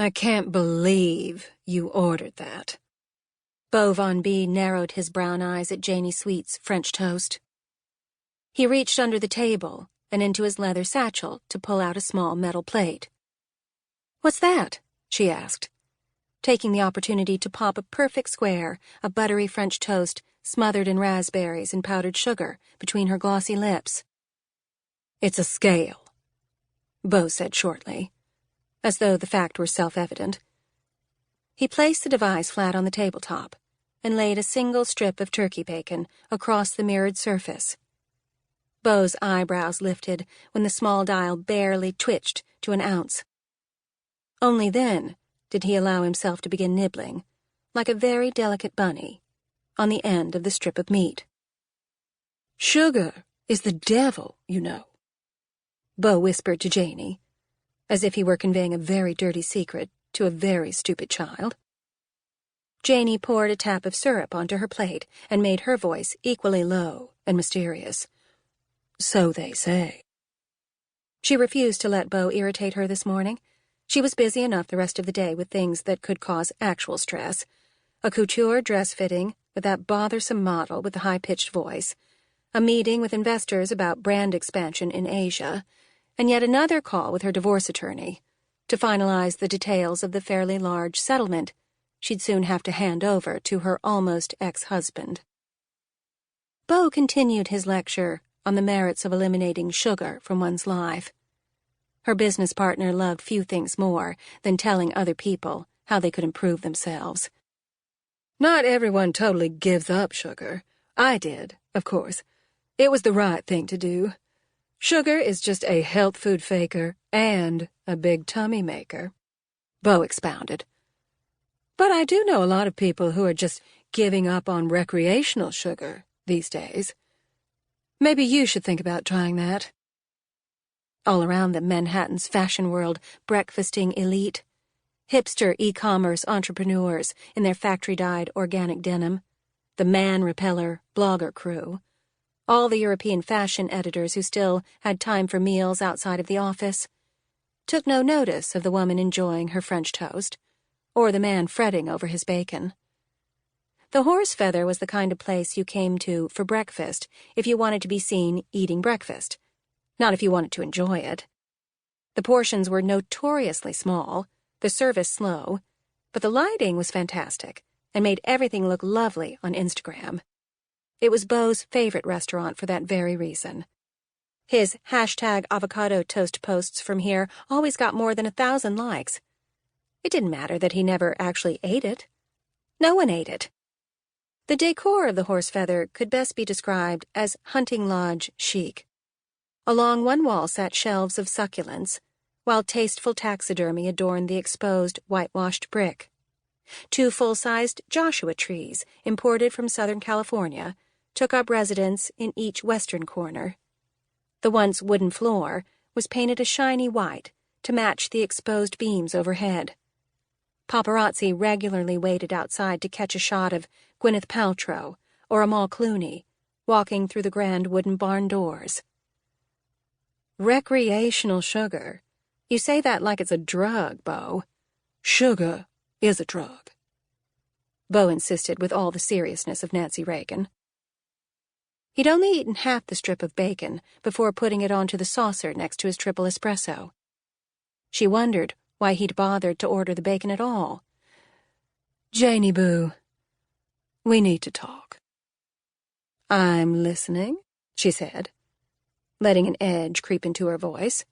I can't believe you ordered that. Beau Von B narrowed his brown eyes at Janey Sweet's French toast. He reached under the table and into his leather satchel to pull out a small metal plate. "What's that?" she asked, taking the opportunity to pop a perfect square of buttery French toast smothered in raspberries and powdered sugar between her glossy lips. "It's a scale," Beau said shortly, as though the fact were self-evident. He placed the device flat on the tabletop and laid a single strip of turkey bacon across the mirrored surface. Beau's eyebrows lifted when the small dial barely twitched to an ounce. Only then did he allow himself to begin nibbling, like a very delicate bunny, on the end of the strip of meat. "Sugar is the devil, you know," Beau whispered to Janey, as if he were conveying a very dirty secret to a very stupid child. Janey poured a tap of syrup onto her plate and made her voice equally low and mysterious. "So they say." She refused to let Beau irritate her this morning. She was busy enough the rest of the day with things that could cause actual stress. A couture dress fitting with that bothersome model with the high-pitched voice, a meeting with investors about brand expansion in Asia, and yet another call with her divorce attorney to finalize the details of the fairly large settlement she'd soon have to hand over to her almost ex-husband. Beau continued his lecture on the merits of eliminating sugar from one's life. Her business partner loved few things more than telling other people how they could improve themselves. "Not everyone totally gives up sugar. I did, of course. It was the right thing to do. Sugar is just a health food faker and a big tummy maker," Beau expounded. "But I do know a lot of people who are just giving up on recreational sugar these days. Maybe you should think about trying that." All around them, Manhattan's fashion world breakfasting elite, hipster e-commerce entrepreneurs in their factory-dyed organic denim, the man-repeller blogger crew, all the European fashion editors who still had time for meals outside of the office, took no notice of the woman enjoying her French toast, or the man fretting over his bacon. The Horse Feather was the kind of place you came to for breakfast if you wanted to be seen eating breakfast, not if you wanted to enjoy it. The portions were notoriously small, the service slow, but the lighting was fantastic and made everything look lovely on Instagram. It was Beau's favorite restaurant for that very reason. His #avocado toast posts from here always got more than 1,000 likes. It didn't matter that he never actually ate it. No one ate it. The decor of the Horse Feather could best be described as hunting lodge chic. Along one wall sat shelves of succulents, while tasteful taxidermy adorned the exposed, whitewashed brick. 2 full-sized Joshua trees, imported from Southern California, took up residence in each western corner. The once wooden floor was painted a shiny white to match the exposed beams overhead. Paparazzi regularly waited outside to catch a shot of Gwyneth Paltrow or Amal Clooney walking through the grand wooden barn doors. "Recreational sugar. You say that like it's a drug, Beau." "Sugar is a drug," Beau insisted with all the seriousness of Nancy Reagan. He'd only eaten half the strip of bacon before putting it onto the saucer next to his triple espresso. She wondered why he'd bothered to order the bacon at all. "Janey Boo, we need to talk." "I'm listening," she said, letting an edge creep into her voice.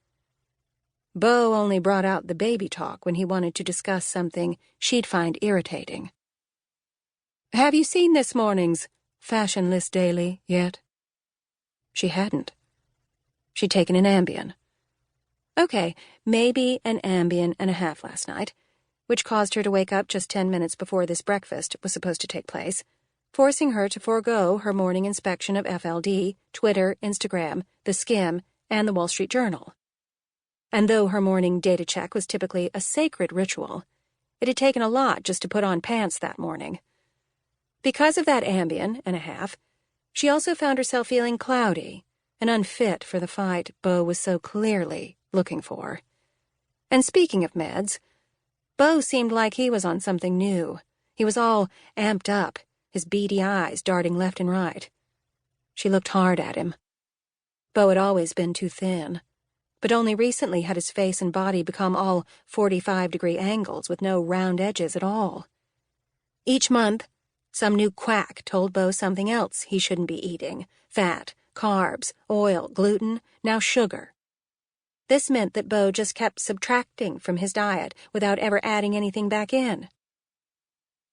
Beau only brought out the baby talk when he wanted to discuss something she'd find irritating. "Have you seen this morning's Fashion List Daily yet?" She hadn't. She'd taken an Ambien. Okay, maybe an Ambien and a half last night, which caused her to wake up just 10 minutes before this breakfast was supposed to take place, forcing her to forego her morning inspection of FLD, Twitter, Instagram, The Skim, and the Wall Street Journal. And though her morning data check was typically a sacred ritual, it had taken a lot just to put on pants that morning. Because of that Ambien and a half, she also found herself feeling cloudy and unfit for the fight Beau was so clearly looking for. And speaking of meds, Beau seemed like he was on something new. He was all amped up, his beady eyes darting left and right. She looked hard at him. Beau had always been too thin, but only recently had his face and body become all 45-degree angles with no round edges at all. Each month, some new quack told Beau something else he shouldn't be eating: fat, carbs, oil, gluten, now sugar. This meant that Beau just kept subtracting from his diet without ever adding anything back in.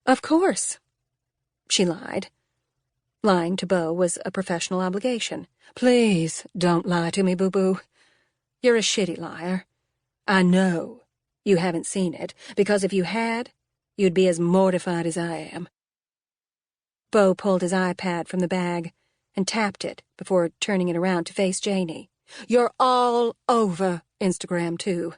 "Of course," she lied. Lying to Beau was a professional obligation. "Please don't lie to me, boo-boo. You're a shitty liar. I know you haven't seen it, because if you had, you'd be as mortified as I am." Beau pulled his iPad from the bag and tapped it before turning it around to face Janey. "You're all over Instagram, too."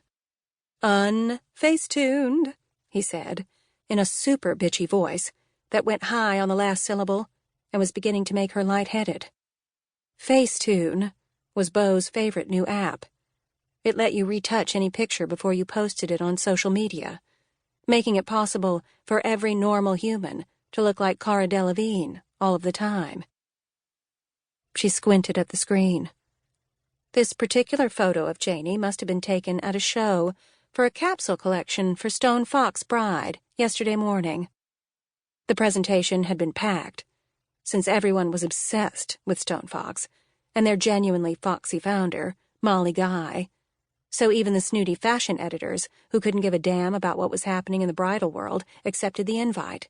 "Unfacetuned," he said, in a super bitchy voice that went high on the last syllable and was beginning to make her lightheaded. Facetune was Beau's favorite new app. It let you retouch any picture before you posted it on social media, making it possible for every normal human to look like Cara Delevingne all of the time. She squinted at the screen. This particular photo of Janey must have been taken at a show for a capsule collection for Stone Fox Bride yesterday morning. The presentation had been packed, since everyone was obsessed with Stone Fox and their genuinely foxy founder, Molly Guy, so even the snooty fashion editors, who couldn't give a damn about what was happening in the bridal world, accepted the invite.